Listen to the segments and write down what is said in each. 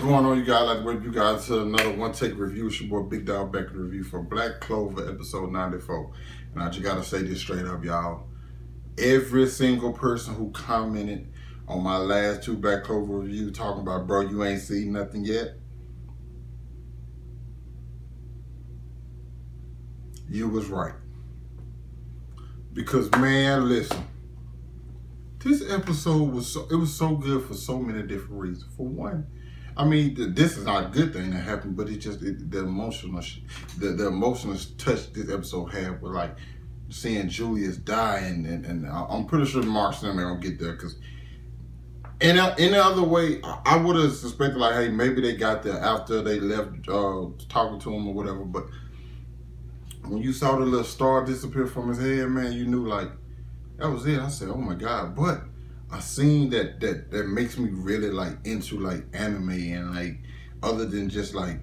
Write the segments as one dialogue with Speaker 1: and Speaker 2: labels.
Speaker 1: going on, you guys? I'd like to welcome you guys to another One Take Review. It's your boy Big Dog back to review for Black Clover episode 94. And I just gotta say this straight up, y'all. Every single person who commented on my last two Black Clover review talking about, bro, you ain't seen nothing yet, you was right. Because, man, listen, this episode was so good for so many different reasons. For one, I mean, this is not a good thing that happened, but it's just the emotional touch this episode had with, like, seeing Julius die, and I'm pretty sure Mark's not gonna get there, because in the other way, I would have suspected, like, hey, maybe they got there after they left talking to him or whatever, but when you saw the little star disappear from his head, man, you knew, like, that was it. I said, oh my God. But a scene that makes me really, like, into, like, anime, and, like, other than just, like,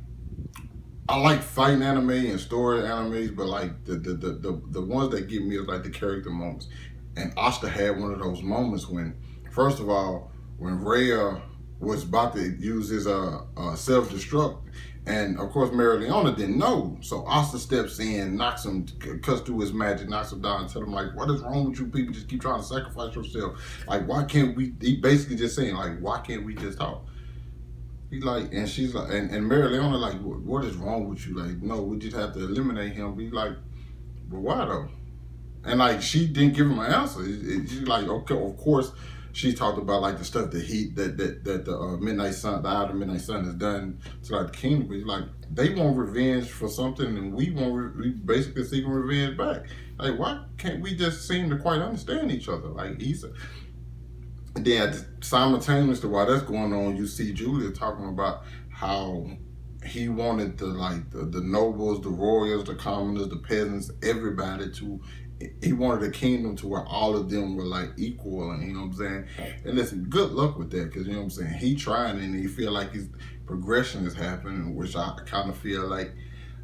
Speaker 1: I like fighting anime and story animes, but, like, the ones that get me is, like, the character moments. And Asta had one of those moments when, first of all, when Rhea was about to use his self-destruct, and of course Mary Leona didn't know, so Asta steps in, knocks him, cuts through his magic, knocks him down, and tell him, like, what is wrong with you people? Just keep trying to sacrifice yourself. Like, why can't we? He basically just saying, like, why can't we just talk? He like, and she's like, and Mary Leona like, what is wrong with you? Like, no, we just have to eliminate him. Be like, but why though? And like, she didn't give him an answer. She's like, okay, of course. She talked about, like, the stuff that the Midnight Sun, the Outer Midnight Sun has done to, like, the kingdom. But like, they want revenge for something, and we basically seeking revenge back. Like, why can't we just seem to quite understand each other? Like, and then simultaneously while that's going on, you see Julia talking about how he wanted the nobles, the royals, the commoners, the peasants, everybody to. He wanted a kingdom to where all of them were, like, equal, and, you know what I'm saying? And listen, good luck with that, because, you know what I'm saying, he trying, and he feel like his progression is happening, which I kind of feel like,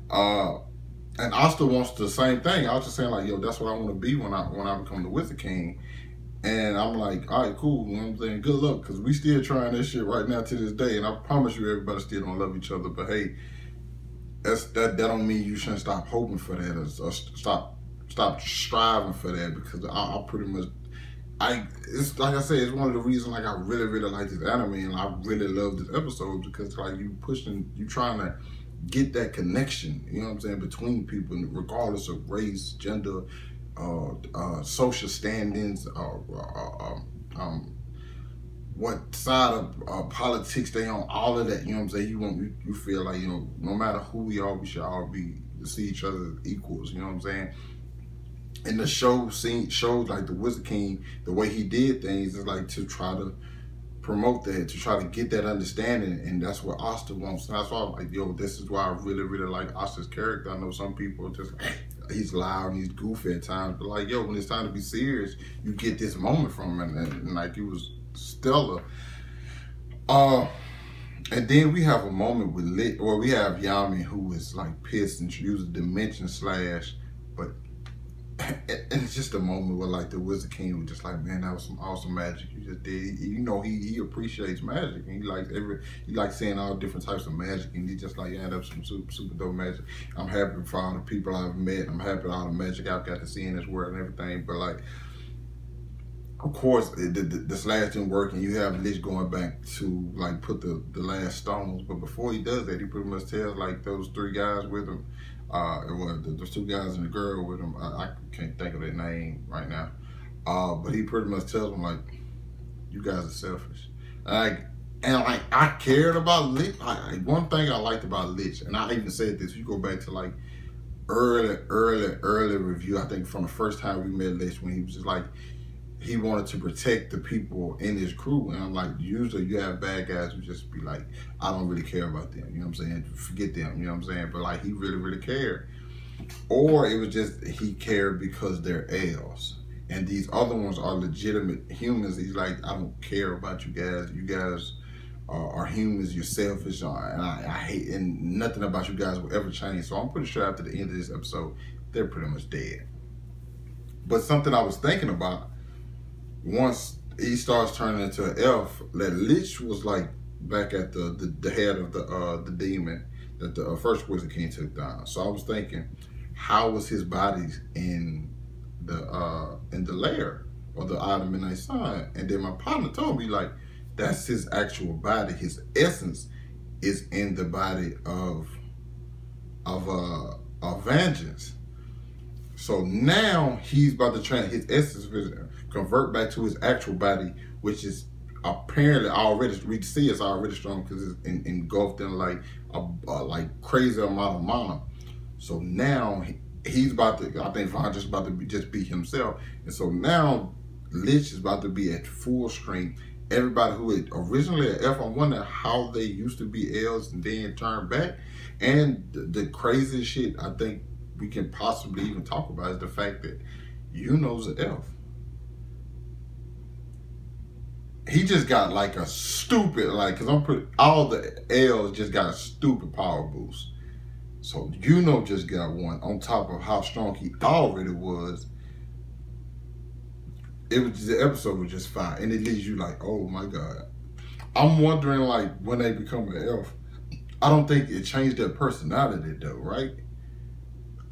Speaker 1: and Asta wants the same thing. I was just saying, like, yo, that's what I want to be when I become the Wizard King. And I'm like, all right, cool, you know what I'm saying, good luck, because we still trying this shit right now to this day, and I promise you everybody still don't love each other, but hey, that don't mean you shouldn't stop hoping for that, or stop striving for that, because I pretty much, it's like I said, it's one of the reasons, like, I really, really like this anime, and I really love this episode, because, like, you trying to get that connection, you know what I'm saying, between people, regardless of race, gender, social standings, what side of politics they on, all of that, you know what I'm saying, you feel like, you know, no matter who we are, we should all see each other as equals, you know what I'm saying. And the shows like the Wizard King, the way he did things is like to try to promote that, to try to get that understanding, and that's what Asta wants. And that's why I'm like, yo, this is why I really, really like Asta's character. I know some people are just like, he's loud and he's goofy at times, but like, yo, when it's time to be serious, you get this moment from him, and like, it was stellar. And then we have a moment with Licht, or we have Yami, who is like pissed and she uses Dimension Slash, but and it's just a moment where, like, the Wizard King was just like, man, that was some awesome magic you just did. You know, he appreciates magic, and he likes seeing all different types of magic, and he just like, yeah, that's some super dope magic. I'm happy for all the people I've met. I'm happy for all the magic I've got to see in this world and everything. But like, of course, this last didn't work, and you have Licht going back to, like, put the last stones. But before he does that, he pretty much tells, like, those three guys with him, those two guys and the girl with him, I can't think of their name right now, but he pretty much tells them, like, you guys are selfish. And I cared about Licht. One thing I liked about Licht, and I even said this, you go back to, like, early review, I think from the first time we met Licht, when he was just like, he wanted to protect the people in his crew. And I'm like, usually you have bad guys who just be like, I don't really care about them, you know what I'm saying? Forget them, you know what I'm saying? But like, he really, really cared. Or it was just, he cared because they're elves. And these other ones are legitimate humans. He's like, I don't care about you guys. You guys are humans, you're selfish, and I hate, and nothing about you guys will ever change. So I'm pretty sure after the end of this episode, they're pretty much dead. But something I was thinking about, once he starts turning into an elf, that Licht was like back at the head of the demon that the first Wizard King took down. So I was thinking, how was his body in the lair or the Eye of the Midnight Sun? And then my partner told me like that's his actual body. His essence is in the body of vengeance. So now he's about to try his essence convert back to his actual body, which is apparently already we see it's already strong because it's engulfed in like a like crazy amount of mana. So now he's about to. I think Von just about to just be himself, and so now Licht is about to be at full strength. Everybody who had originally at F, I wonder how they used to be L's and then turned back. And the crazy shit I think we can possibly even talk about is the fact that Yuno's an F. He just got like a stupid, like, because I'm pretty, all the L's just got a stupid power boost. So Yuno just got one on top of how strong he already was. It was, the episode was just fine, and it leaves you like, oh my god. I'm wondering like when they become an elf, I don't think it changed their personality though, right?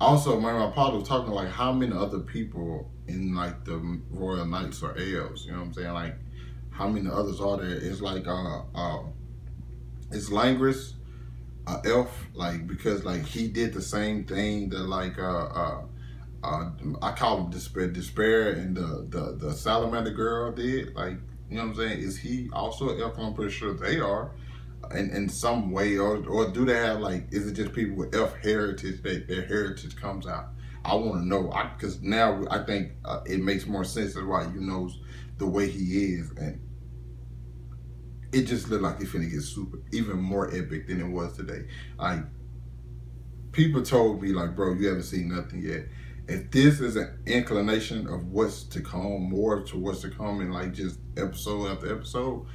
Speaker 1: Also, my partner was talking like how many other people in like the Royal Knights are elves, you know what I'm saying? Like how many others are there? It's like it's Langris, elf, like because like he did the same thing that like I call him Despair and the Salamander girl did. Like, you know what I'm saying? Is he also an elf? I'm pretty sure they are, in some way, or do they have like? Is it just people with elf heritage that their heritage comes out? I want to know, because now I think it makes more sense as why you knows the way he is, and it just looked like it's finna get super, even more epic than it was today. Like people told me, like, bro, you haven't seen nothing yet. If this is an inclination of what's to come, more to what's to come in like just episode after episode,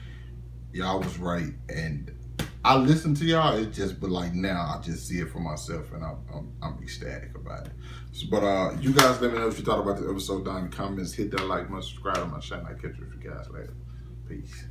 Speaker 1: y'all was right. And I listened to y'all, it just, but like now I just see it for myself and I'm ecstatic about it. So, but you guys let me know what you thought about the episode down in the comments. Hit that like button, subscribe to my channel. I'll catch you guys later. Peace.